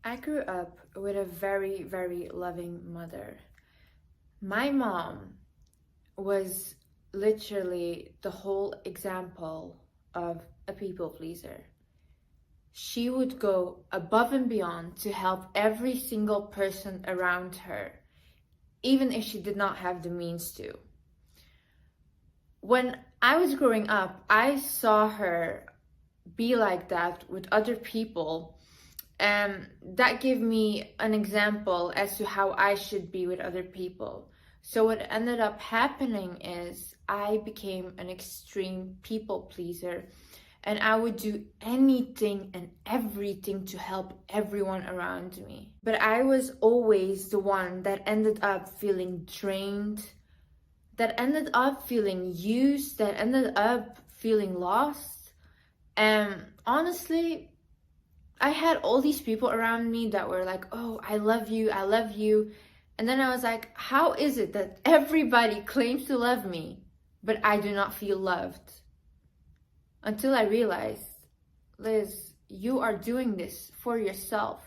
I grew up with a very, very loving mother. My mom was literally the whole example of a people pleaser. She would go above and beyond to help every single person around her, even if she did not have the means to. When I was growing up, I saw her be like that with other people. That gave me an example as to how I should be with other people. So what ended up happening is I became an extreme people pleaser, and I would do anything and everything to help everyone around me. But I was always the one that ended up feeling drained, that ended up feeling used, that ended up feeling lost. And honestly, I had all these people around me that were like, oh, I love you, I love you. And then I was like, how is it that everybody claims to love me, but I do not feel loved? Until I realized, Liz, you are doing this for yourself,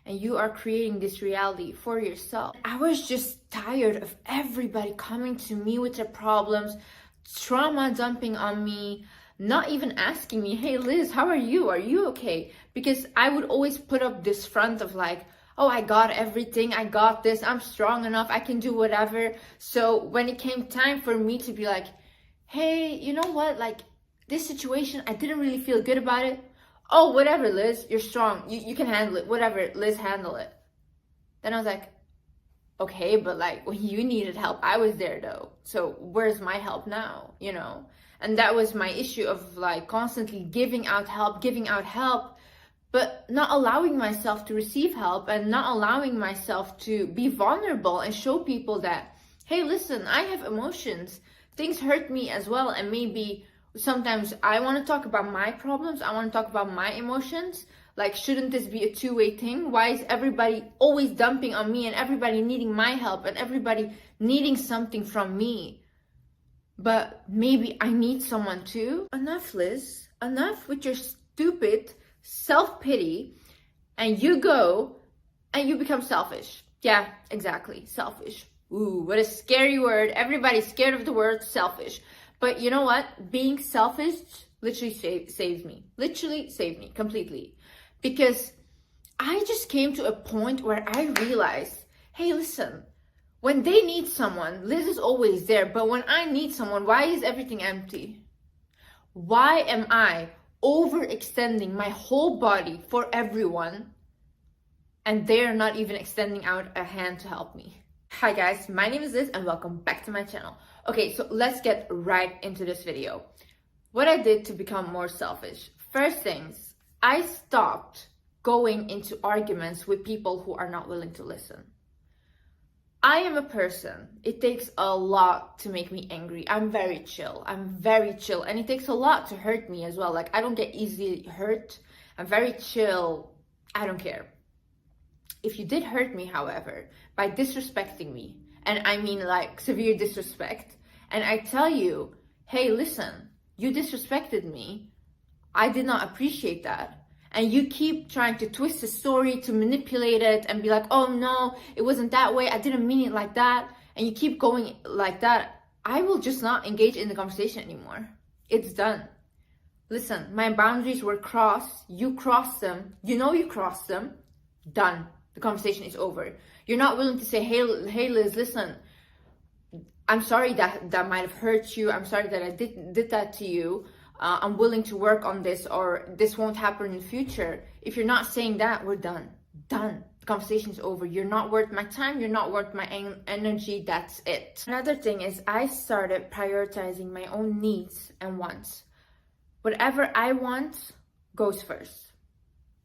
and you are creating this reality for yourself. I was just tired of everybody coming to me with their problems, trauma dumping on me, not even asking me, hey Liz, how are you? Are you okay? Because I would always put up this front of like, oh, I got everything, I got this, I'm strong enough, I can do whatever. So when it came time for me to be like, hey, you know what? Like, this situation, I didn't really feel good about it. Oh, whatever, Liz, you're strong. You can handle it. Whatever, Liz, handle it. Then I was like, okay, but like when you needed help, I was there though. So where's my help now, you know? And that was my issue of like constantly giving out help, but not allowing myself to receive help and not allowing myself to be vulnerable and show people that, hey, listen, I have emotions. Things hurt me as well. And maybe sometimes I want to talk about my problems. I want to talk about my emotions. Like, shouldn't this be a two-way thing? Why is everybody always dumping on me and everybody needing my help and everybody needing something from me? But maybe I need someone too. Enough, Liz. Enough with your stupid self-pity. And you go and you become selfish. Yeah, exactly. Selfish. Ooh, what a scary word. Everybody's scared of the word selfish. But you know what? Being selfish literally saves me. Literally saved me completely. Because I just came to a point where I realized, hey, listen, when they need someone, Liz is always there. But when I need someone, why is everything empty? Why am I overextending my whole body for everyone and they're not even extending out a hand to help me? Hi guys, my name is Liz and welcome back to my channel. Okay, so let's get right into this video. What I did to become more selfish. First things, I stopped going into arguments with people who are not willing to listen. I am a person, it takes a lot to make me angry. I'm very chill, and it takes a lot to hurt me as well. Like, I don't get easily hurt. I'm very chill, I don't care. If you did hurt me, however, by disrespecting me, and I mean like severe disrespect, and I tell you, hey, listen, you disrespected me, I did not appreciate that, and you keep trying to twist the story to manipulate it and be like, oh no, it wasn't that way, I didn't mean it like that, and you keep going like that, I will just not engage in the conversation anymore. It's done. Listen, my boundaries were crossed, you crossed them, you know you crossed them, done. The conversation is over. You're not willing to say, hey Liz, listen, I'm sorry that might have hurt you. I'm sorry that I did that to you. I'm willing to work on this, or this won't happen in the future. If you're not saying that, we're done. Done. The conversation is over. You're not worth my time. You're not worth my energy. That's it. Another thing is I started prioritizing my own needs and wants. Whatever I want goes first.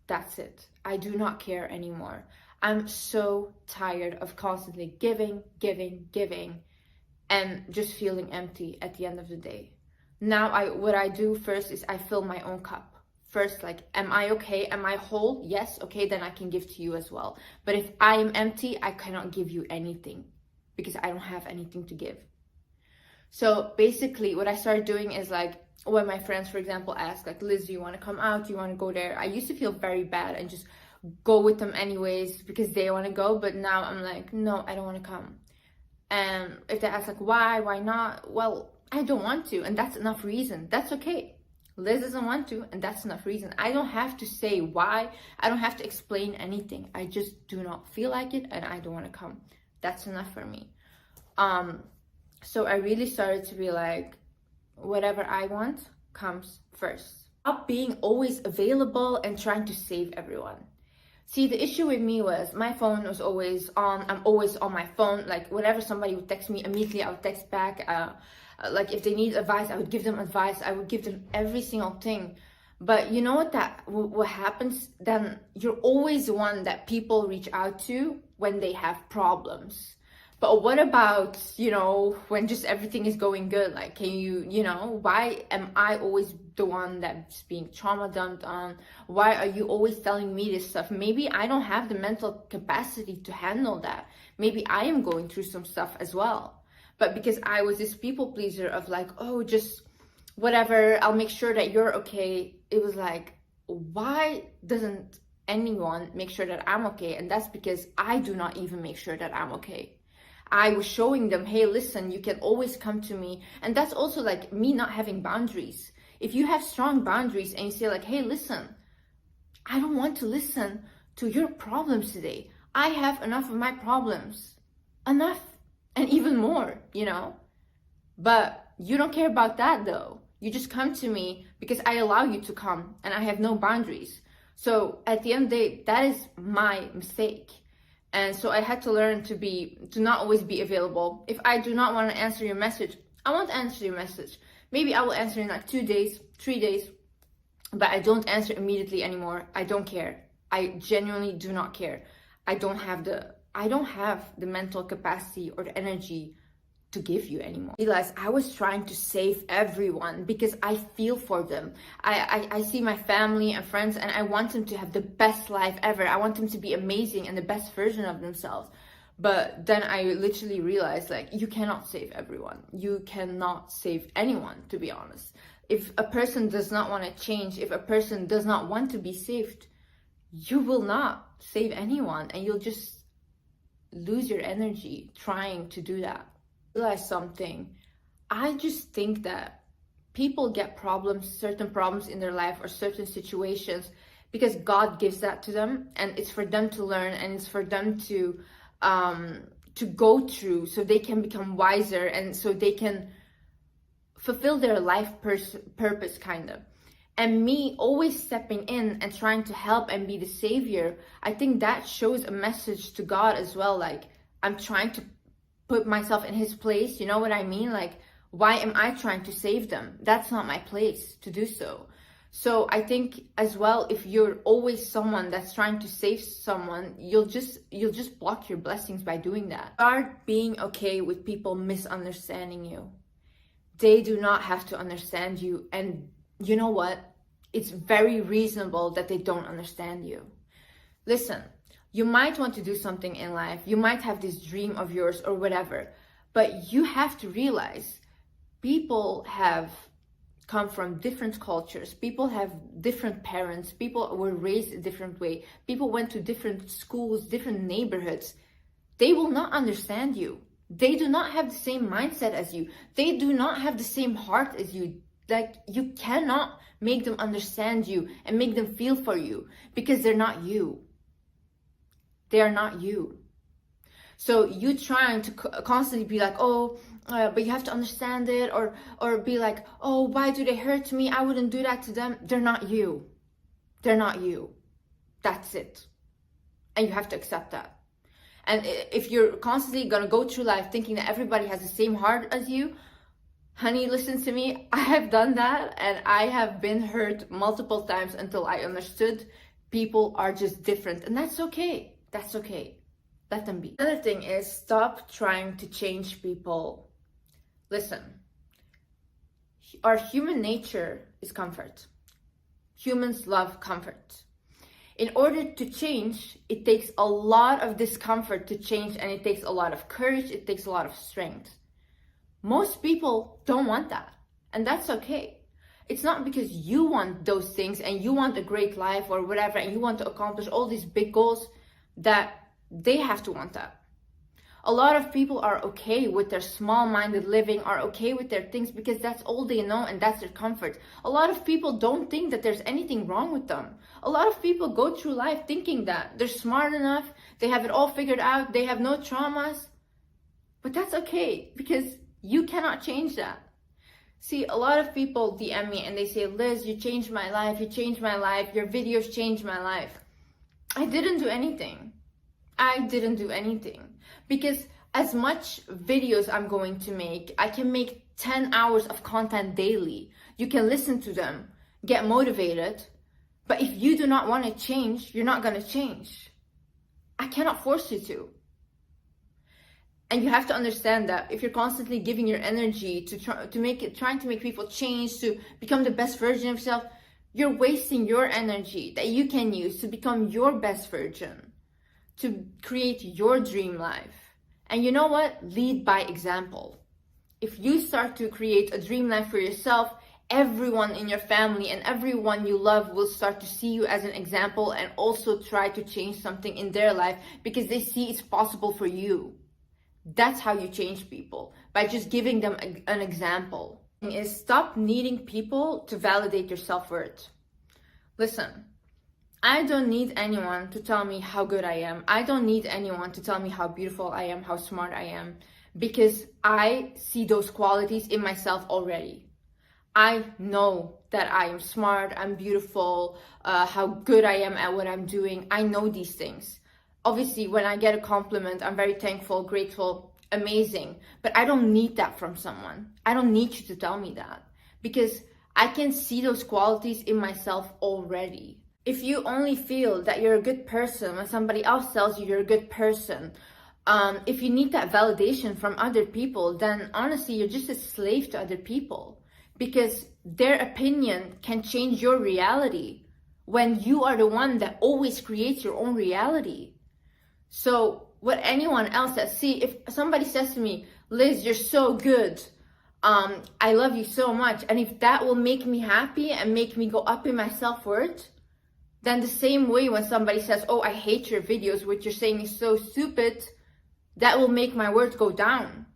That's it. I do not care anymore. I'm so tired of constantly giving, and just feeling empty at the end of the day. Now what I do first is I fill my own cup. First, like, am I okay? Am I whole? Yes, okay, then I can give to you as well. But if I am empty, I cannot give you anything because I don't have anything to give. So basically what I started doing is, like, when my friends, for example, ask like, Liz, do you want to come out? Do you want to go there? I used to feel very bad and just go with them anyways because they want to go. But now I'm like, no, I don't want to come. And if they ask like, why not? Well, I don't want to, and that's enough reason. That's okay. Liz doesn't want to, and that's enough reason. I don't have to say why. I don't have to explain anything. I just do not feel like it, and I don't want to come. That's enough for me. So I really started to be like, whatever I want comes first. Stop being always available and trying to save everyone. See, the issue with me was my phone was always on. I'm always on my phone. Like, whenever somebody would text me, immediately I would text back. Like, if they need advice, I would give them advice. I would give them every single thing. But you know what happens? Then you're always the one that people reach out to when they have problems. But what about, when just everything is going good? Like, can why am I always the one that's being trauma dumped on? Why are you always telling me this stuff? Maybe I don't have the mental capacity to handle that. Maybe I am going through some stuff as well. But because I was this people pleaser of like, oh, just whatever, I'll make sure that you're okay. It was like, why doesn't anyone make sure that I'm okay? And that's because I do not even make sure that I'm okay. I was showing them, hey, listen, you can always come to me. And that's also like me not having boundaries. If you have strong boundaries and you say like, hey, listen, I don't want to listen to your problems today. I have enough of my problems. Enough. And even more, But you don't care about that though. You just come to me because I allow you to come and I have no boundaries. So at the end of the day, that is my mistake. And so I had to learn to not always be available. If I do not want to answer your message, I won't answer your message. Maybe I will answer in like 2 days, 3 days, but I don't answer immediately anymore. I don't care. I genuinely do not care. I don't have the mental capacity or the energy to give you anymore. I realized I was trying to save everyone because I feel for them. I see my family and friends and I want them to have the best life ever. I want them to be amazing and the best version of themselves. But then I literally realized like, you cannot save everyone. You cannot save anyone, to be honest. If a person does not want to change, if a person does not want to be saved, you will not save anyone and you'll just lose your energy trying to do that. Realize something. I just think that people get certain problems in their life or certain situations because God gives that to them and it's for them to learn and it's for them to go through so they can become wiser and so they can fulfill their life purpose kind of. And me always stepping in and trying to help and be the savior, I think that shows a message to God as well. Like, I'm trying to put myself in his place, you know what I mean? Like, why am I trying to save them? That's not my place to do so. So I think as well, if you're always someone that's trying to save someone, you'll just block your blessings by doing that. Start being okay with people misunderstanding you. They do not have to understand you. And you know what? It's very reasonable that they don't understand you. Listen, you might want to do something in life. You might have this dream of yours or whatever, but you have to realize people have come from different cultures. People have different parents. People were raised a different way. People went to different schools, different neighborhoods. They will not understand you. They do not have the same mindset as you. They do not have the same heart as you. Like, you cannot make them understand you and make them feel for you because they're not you. They are not you. So you trying to constantly be like, but you have to understand it, or be like, oh, why do they hurt me? I wouldn't do that to them. They're not you. They're not you. That's it. And you have to accept that. And if you're constantly gonna go through life thinking that everybody has the same heart as you, honey, listen to me. I have done that and I have been hurt multiple times until I understood people are just different, and that's okay. That's okay. Let them be. Another thing is, stop trying to change people. Listen, our human nature is comfort. Humans love comfort. In order to change, it takes a lot of discomfort to change, and it takes a lot of courage, it takes a lot of strength. Most people don't want that, and that's okay. It's not because you want those things and you want a great life or whatever, and you want to accomplish all these big goals, that they have to want that. A lot of people are okay with their small-minded living, are okay with their things because that's all they know and that's their comfort. A lot of people don't think that there's anything wrong with them. A lot of people go through life thinking that they're smart enough, they have it all figured out, they have no traumas. But that's okay, because you cannot change that. See, a lot of people DM me and they say, Liz, you changed my life, you changed my life, your videos changed my life. I didn't do anything. I didn't do anything. Because as much videos I'm going to make, I can make 10 hours of content daily. You can listen to them, get motivated. But if you do not want to change, you're not going to change. I cannot force you to. And you have to understand that if you're constantly giving your energy to trying to make people change, to become the best version of yourself, you're wasting your energy that you can use to become your best version, to create your dream life. And you know what? Lead by example. If you start to create a dream life for yourself, everyone in your family and everyone you love will start to see you as an example and also try to change something in their life because they see it's possible for you. That's how you change people, by just giving them an example. Is stop needing people to validate your self-worth. Listen, I don't need anyone to tell me how good I am. I don't need anyone to tell me how beautiful I am, how smart I am, because I see those qualities in myself already. I know that I am smart, I'm beautiful, how good I am at what I'm doing. I know these things. Obviously, when I get a compliment, I'm very thankful, grateful, amazing. But I don't need that from someone. I don't need you to tell me that, because I can see those qualities in myself already. If you only feel that you're a good person when somebody else tells you you're a good person, if you need that validation from other people, then honestly, you're just a slave to other people, because their opinion can change your reality when you are the one that always creates your own reality. So what anyone else says, see, if somebody says to me, Liz, you're so good, I love you so much, and if that will make me happy and make me go up in my self-worth, then the same way when somebody says, oh, I hate your videos, what you're saying is so stupid, that will make my worth go down.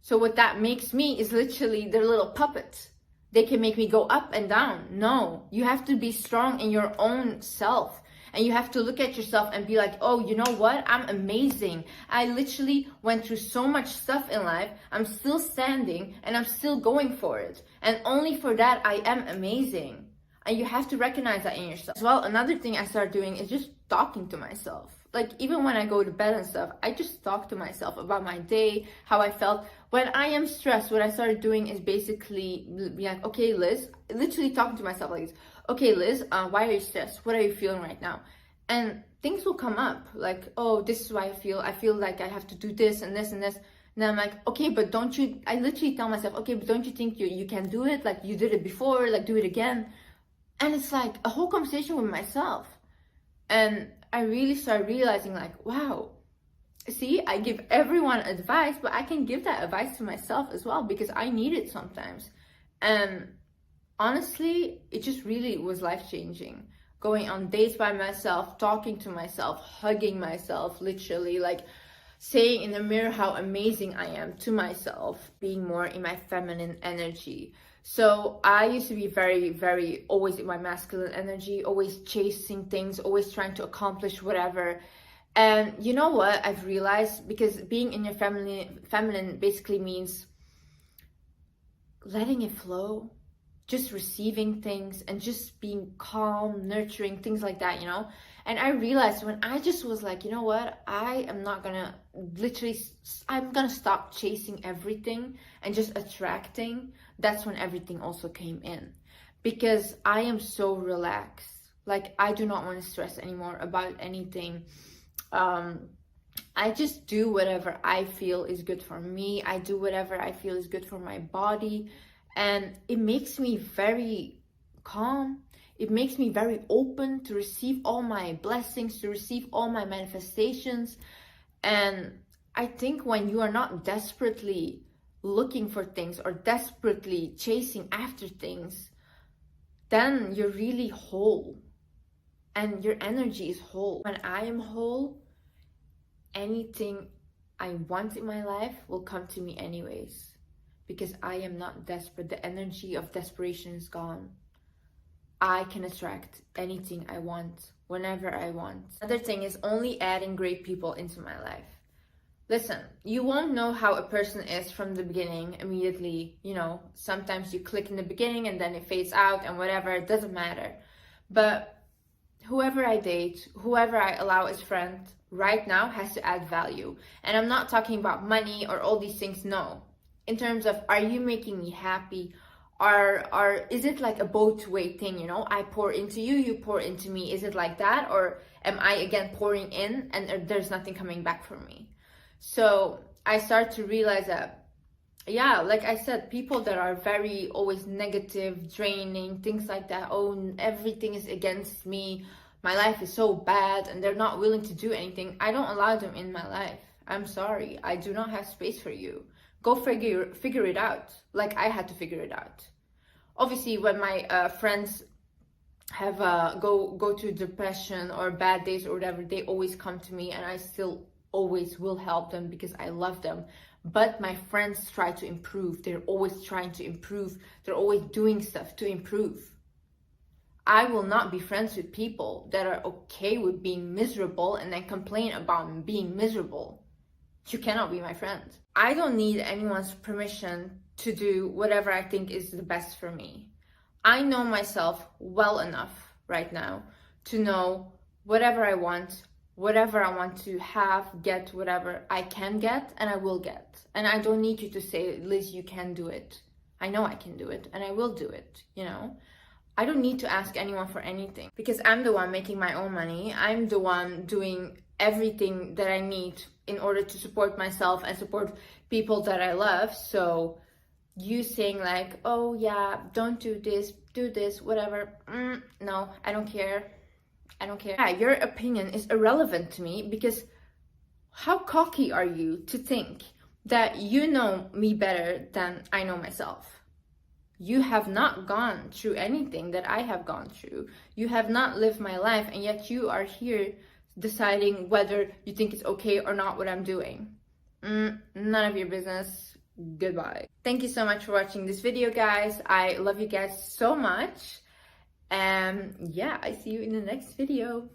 So what that makes me is literally their little puppets. They can make me go up and down. No, you have to be strong in your own self. And you have to look at yourself and be like, oh, you know what? I'm amazing. I literally went through so much stuff in life. I'm still standing and I'm still going for it. And only for that, I am amazing. And you have to recognize that in yourself. As well, another thing I started doing is just talking to myself. Like, even when I go to bed and stuff, I just talk to myself about my day, how I felt. When I am stressed, what I started doing is basically be like, okay, Liz, literally talking to myself like this. Okay, Liz, why are you stressed? What are you feeling right now? And things will come up like, oh, this is why I feel. I feel like I have to do this and this and this. And then I'm like, okay, but don't you, I literally tell myself, okay, but don't you think you can do it? Like, you did it before, like, do it again. And it's like a whole conversation with myself. And I really started realizing, like, wow, see, I give everyone advice, but I can give that advice to myself as well, because I need it sometimes. And honestly, it just really was life-changing. Going on dates by myself, talking to myself, hugging myself, literally, like saying in the mirror how amazing I am to myself, being more in my feminine energy. So I used to be very, very always in my masculine energy, always chasing things, always trying to accomplish whatever. And you know what I've realized? Because being in your feminine basically means letting it flow, just receiving things and just being calm, nurturing, things like that, you know? And I realized when I just was like, you know what, I'm gonna stop chasing everything and just attracting. That's when everything also came in, because I am so relaxed. Like, I do not want to stress anymore about anything. I just do whatever I feel is good for me. I do whatever I feel is good for my body. And it makes me very calm. It makes me very open to receive all my blessings, to receive all my manifestations. And I think when you are not desperately looking for things or desperately chasing after things, then you're really whole and your energy is whole. When I am whole, anything I want in my life will come to me anyways, because I am not desperate. The energy of desperation is gone. I can attract anything I want whenever I want. Another thing is only adding great people into my life. Listen, you won't know how a person is from the beginning immediately. You know, sometimes you click in the beginning and then it fades out and whatever, it doesn't matter. But whoever I date, whoever I allow as friend right now has to add value. And I'm not talking about money or all these things, no. In terms of, are you making me happy? Is it like a both way thing, you know? I pour into you, you pour into me. Is it like that? Or am I again pouring in and there's nothing coming back from me? So I start to realize that, yeah, like I said, people that are very always negative, draining, things like that, oh, everything is against me, my life is so bad, and they're not willing to do anything, I don't allow them in my life. I'm sorry, I do not have space for you. Go figure it out, like I had to figure it out. Obviously, when my friends have go through depression or bad days or whatever, they always come to me, and I still always will help them because I love them. But my friends try to improve. They're always trying to improve. They're always doing stuff to improve. I will not be friends with people that are okay with being miserable and then complain about being miserable. You cannot be my friend. I don't need anyone's permission to do whatever I think is the best for me. I know myself well enough right now to know whatever I want to have, get, whatever I can get and I will get. And I don't need you to say, Liz, you can do it. I know I can do it and I will do it, you know? I don't need to ask anyone for anything because I'm the one making my own money. I'm the one doing everything that I need in order to support myself and support people that I love. So you saying like, oh yeah, don't do this, whatever. No, I don't care. I don't care. Yeah, your opinion is irrelevant to me because how cocky are you to think that you know me better than I know myself? You have not gone through anything that I have gone through. You have not lived my life, and yet you are here deciding whether you think it's okay or not what I'm doing. None of your business. Goodbye. Thank you so much for watching this video, guys. I love you guys so much. And yeah, I see you in the next video.